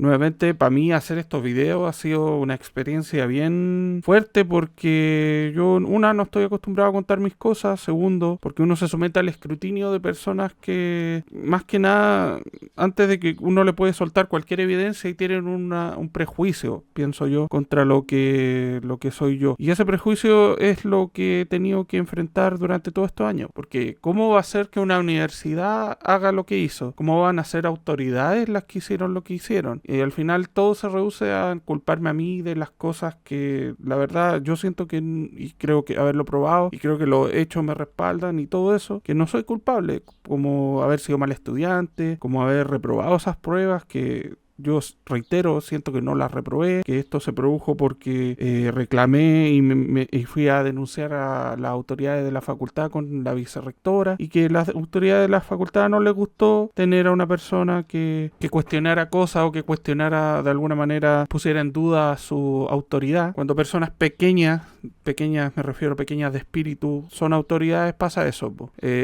nuevamente para mí hacer estos videos ha sido una experiencia bien fuerte porque yo, una, no estoy acostumbrado a contar mis cosas, segundo, porque uno se somete al escrutinio de personas que, más que nada, antes de que uno le puede soltar cualquier evidencia y tienen un prejuicio, pienso yo, contra lo que soy yo. Y ese prejuicio es lo que he tenido que enfrentar durante todos estos años, porque ¿cómo va a ser que una universidad haga lo que hizo? ¿Cómo van a ser autoridades las que hicieron lo que hicieron? Y al final todo se reduce a culparme a mí de las cosas que, la verdad, yo siento que, y creo que haberlo probado, y creo que los hechos me respaldan y todo eso, que no soy culpable, como haber sido mal estudiante, como haber reprobado esas pruebas que yo reitero, siento que no las reprobé, que esto se produjo porque reclamé y fui a denunciar a las autoridades de la facultad con la vicerrectora y que las autoridades de la facultad no les gustó tener a una persona que cuestionara cosas o que cuestionara de alguna manera, pusiera en duda su autoridad. Cuando personas pequeñas me refiero a pequeñas de espíritu, son autoridades, pasa eso.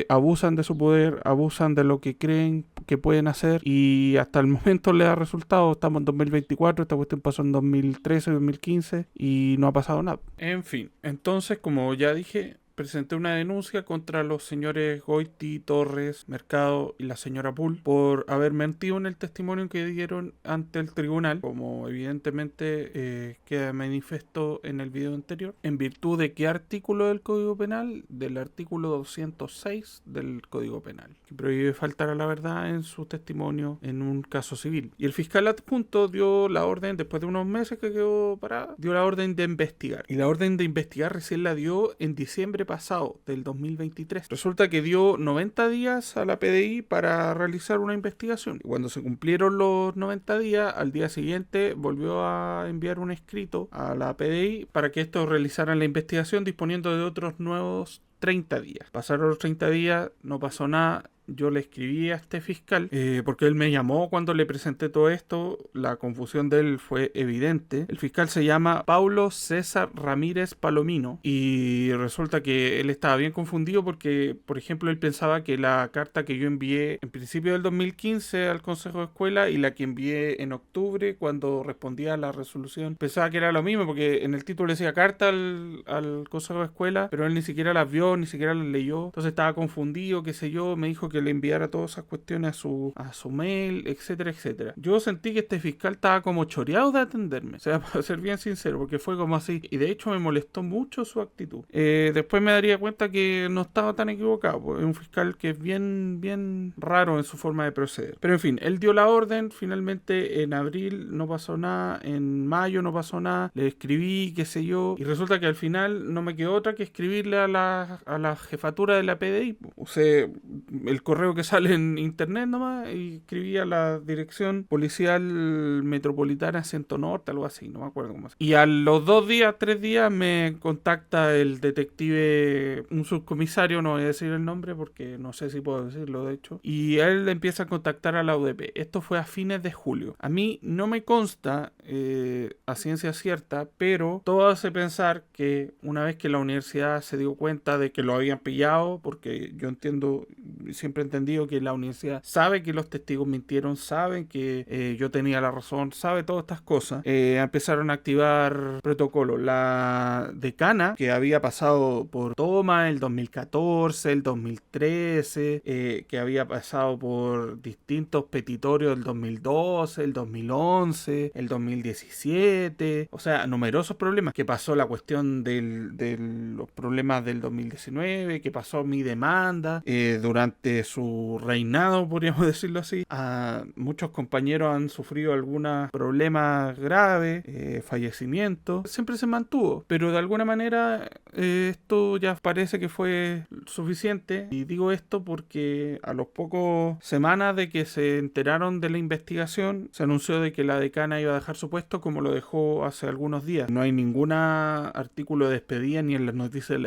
Abusan de su poder, abusan de lo que creen que pueden hacer y hasta el momento les da resultado. Estamos en 2024, esta cuestión pasó en 2013, 2015 y no ha pasado nada. En fin, entonces como ya dije, presenté una denuncia contra los señores Goiti, Torres, Mercado y la señora Bull por haber mentido en el testimonio que dieron ante el tribunal, como evidentemente queda manifiesto en el video anterior. ¿En virtud de qué artículo del Código Penal? Del artículo 206 del Código Penal, que prohíbe faltar a la verdad en su testimonio en un caso civil. Y el fiscal adjunto dio la orden, después de unos meses que quedó parada, dio la orden de investigar. Y la orden de investigar recién la dio en diciembre pasado del 2023. Resulta que dio 90 días a la PDI para realizar una investigación. Y cuando se cumplieron los 90 días, al día siguiente volvió a enviar un escrito a la PDI para que estos realizaran la investigación disponiendo de otros nuevos 30 días. Pasaron los 30 días, no pasó nada. Yo le escribí a este fiscal porque él me llamó cuando le presenté todo esto. La confusión de él fue evidente. El fiscal se llama Paulo César Ramírez Palomino y resulta que él estaba bien confundido porque, por ejemplo, él pensaba que la carta que yo envié en principio del 2015 al Consejo de Escuela y la que envié en octubre cuando respondía a la resolución, pensaba que era lo mismo porque en el título decía carta al Consejo de Escuela, pero él ni siquiera las vio, ni siquiera las leyó. Entonces estaba confundido, qué sé yo, me dijo que le enviara todas esas cuestiones a su mail, etcétera, etcétera. Yo sentí que este fiscal estaba como choreado de atenderme, o sea, para ser bien sincero, porque fue como así, y de hecho me molestó mucho su actitud. Después me daría cuenta que no estaba tan equivocado, pues es un fiscal que es bien raro en su forma de proceder. Pero en fin, él dio la orden, finalmente en abril no pasó nada, en mayo no pasó nada, le escribí, qué sé yo, y resulta que al final no me quedó otra que escribirle a la jefatura de la PDI, o sea, el correo que sale en internet nomás, y escribía la dirección policial metropolitana Centro Norte, algo así, no me acuerdo cómo es. Y a los 3 días me contacta el detective, un subcomisario, no voy a decir el nombre porque no sé si puedo decirlo de hecho, y él empieza a contactar a la UDP. Esto fue a fines de julio. A mí no me consta a ciencia cierta, pero todo hace pensar que una vez que la universidad se dio cuenta de que lo habían pillado, porque yo entiendo, siempre he entendido que la universidad sabe que los testigos mintieron, saben que yo tenía la razón, sabe todas estas cosas, empezaron a activar protocolos. La decana, que había pasado por toma el 2014, el 2013, que había pasado por distintos petitorios del 2012, el 2011, el 2017, o sea, numerosos problemas, que pasó la cuestión de los problemas del 2019, que pasó mi demanda durante su reinado, podríamos decirlo así. Muchos compañeros han sufrido algunos problemas graves, fallecimientos. Siempre se mantuvo, pero de alguna manera esto ya parece que fue suficiente. Y digo esto porque a los pocos semanas de que se enteraron de la investigación, se anunció de que la decana iba a dejar su su puesto como lo dejó hace algunos días. No hay ningún artículo de despedida ni en las noticias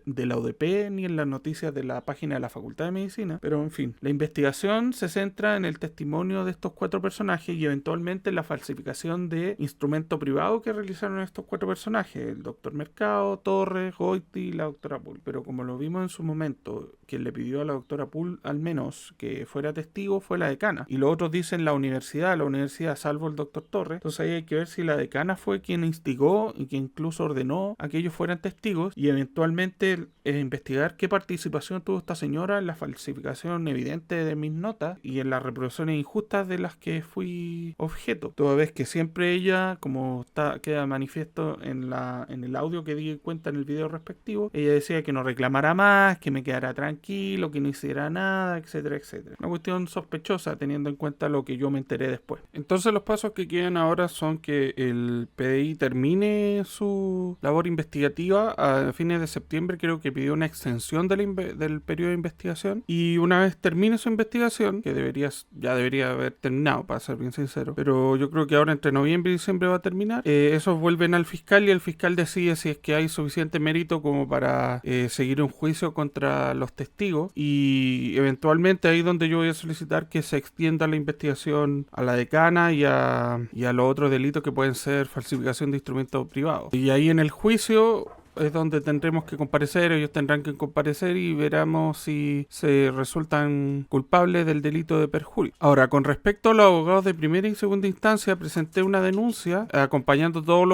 de la UDP ni en las noticias de la página de la Facultad de Medicina. Pero en fin, la investigación se centra en el testimonio de estos 4 personajes y eventualmente en la falsificación de instrumento privado que realizaron estos 4 personajes: el doctor Mercado, Torres, Goiti y la doctora Pool. Pero como lo vimos en su momento, quien le pidió a la doctora Pool al menos que fuera testigo fue la decana, y los otros dicen la universidad, salvo el doctor Torres. Entonces ahí hay que ver si la decana fue quien instigó y que incluso ordenó a que ellos fueran testigos, y eventualmente investigar qué participación tuvo esta señora en la falsificación evidente de mis notas y en las reproducciones injustas de las que fui objeto, toda vez que siempre ella, como queda manifiesto en el audio que di cuenta en el video respectivo, ella decía que no reclamara más, que me quedara tranquilo, que no hiciera nada, etcétera, etcétera. Una cuestión sospechosa teniendo en cuenta lo que yo me enteré después. Entonces los pasos que quedan ahora son que el PDI termine su labor investigativa a fines de septiembre. Creo que pidió una extensión del periodo de investigación, y una vez termine su investigación, que ya debería haber terminado, para ser bien sincero, pero yo creo que ahora entre noviembre y diciembre va a terminar, esos vuelven al fiscal y el fiscal decide si es que hay suficiente mérito como para seguir un juicio contra los testigos, y eventualmente ahí es donde yo voy a solicitar que se extienda la investigación a la decana y a los otros delitos que pueden ser falsificación de instrumentos privados. Y ahí en el juicio es donde tendremos que comparecer, ellos tendrán que comparecer y veremos si se resultan culpables del delito de perjurio. Ahora, con respecto a los abogados de primera y segunda instancia, presenté una denuncia acompañando todos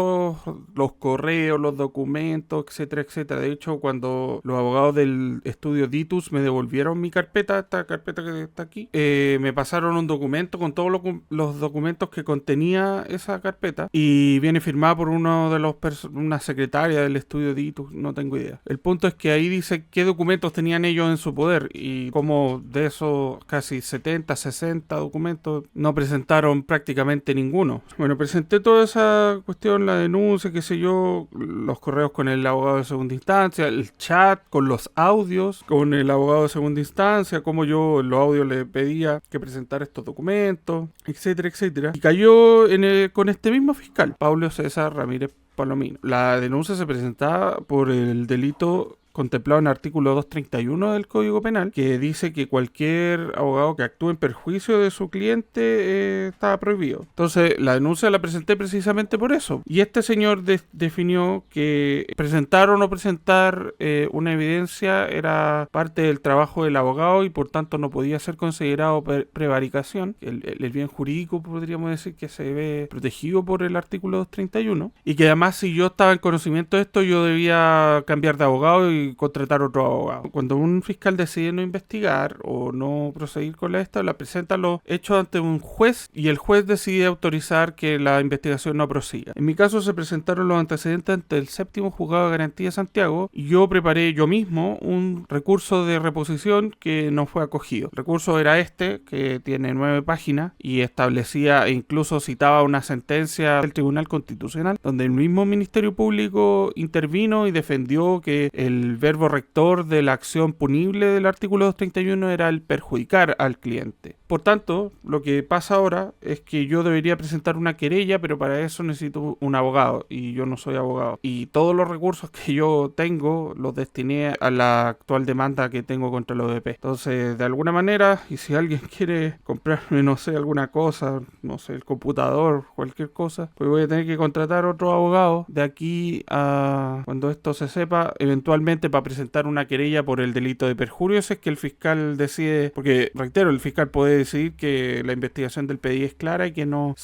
los correos, los documentos, etcétera, etcétera. De hecho, cuando los abogados del estudio Ditus me devolvieron mi carpeta, esta carpeta que está aquí, me pasaron un documento con todos los documentos que contenía esa carpeta, y viene firmada por una secretaria del estudio Ditus, no tengo idea. El punto es que ahí dice qué documentos tenían ellos en su poder, y como de esos casi 70, 60 documentos no presentaron prácticamente ninguno. Bueno, presenté toda esa cuestión, la denuncia, qué sé yo, los correos con el abogado de segunda instancia, el chat con los audios con el abogado de segunda instancia, como yo en los audios le pedía que presentara estos documentos, etcétera, etcétera. Y cayó con este mismo fiscal, Pablo César Ramírez Palomino. La denuncia se presentaba por el delito contemplado en el artículo 231 del Código Penal, que dice que cualquier abogado que actúe en perjuicio de su cliente estaba prohibido. Entonces la denuncia la presenté precisamente por eso, y este señor definió que presentar o no presentar una evidencia era parte del trabajo del abogado y por tanto no podía ser considerado prevaricación. El bien jurídico podríamos decir que se ve protegido por el artículo 231, y que además si yo estaba en conocimiento de esto yo debía cambiar de abogado y contratar otro abogado. Cuando un fiscal decide no investigar o no proseguir con la presenta los hechos ante un juez, y el juez decide autorizar que la investigación no prosiga. En mi caso se presentaron los antecedentes ante el séptimo juzgado de garantía de Santiago, y yo preparé yo mismo un recurso de reposición que no fue acogido. El recurso era que tiene 9 páginas y establecía e incluso citaba una sentencia del Tribunal Constitucional donde el mismo Ministerio Público intervino y defendió que el verbo rector de la acción punible del artículo 231 era el perjudicar al cliente. Por tanto, lo que pasa ahora es que yo debería presentar una querella, pero para eso necesito un abogado, y yo no soy abogado. Y todos los recursos que yo tengo los destiné a la actual demanda que tengo contra la ODP. Entonces, de alguna manera, y si alguien quiere comprarme, no sé, alguna cosa, no sé, el computador, cualquier cosa, pues voy a tener que contratar otro abogado de aquí a cuando esto se sepa, eventualmente para presentar una querella por el delito de perjurio, si es que el fiscal decide, porque reitero, el fiscal puede decidir que la investigación del PDI es clara y que no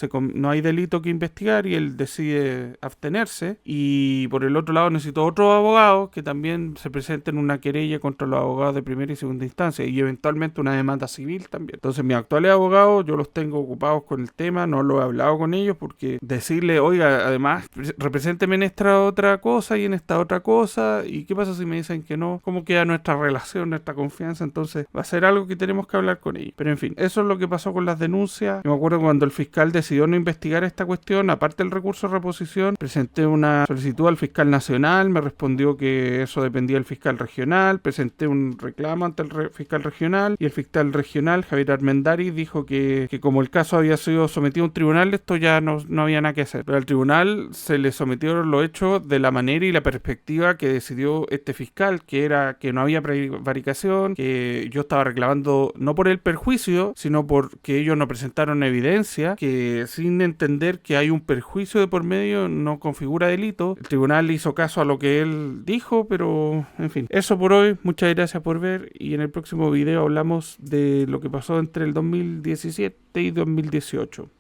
hay delito que investigar, y él decide abstenerse. Y por el otro lado necesito otro abogado que también se presente en una querella contra los abogados de primera y segunda instancia, y eventualmente una demanda civil también. Entonces mis actuales abogados yo los tengo ocupados con el tema, no lo he hablado con ellos, porque decirle, oiga, además represénteme en esta otra cosa y en esta otra cosa, y qué pasa si me dicen que no, cómo queda nuestra relación, nuestra confianza. Entonces va a ser algo que tenemos que hablar con ellos. Pero en fin, eso es lo que pasó con las denuncias. Yo me acuerdo cuando el fiscal decidió no investigar esta cuestión, aparte del recurso de reposición, presenté una solicitud al fiscal nacional, me respondió que eso dependía del fiscal regional, presenté un reclamo ante el fiscal regional y el fiscal regional, Javier Armendariz, dijo que como el caso había sido sometido a un tribunal, esto ya no había nada que hacer. Pero al tribunal se le sometieron los hechos de la manera y la perspectiva que decidió este fiscal, que era que no había prevaricación, que yo estaba reclamando no por el perjuicio, sino porque ellos no presentaron evidencia, que sin entender que hay un perjuicio de por medio no configura delito. El tribunal hizo caso a lo que él dijo, pero en fin. Eso por hoy, muchas gracias por ver y en el próximo video hablamos de lo que pasó entre el 2017 y 2018.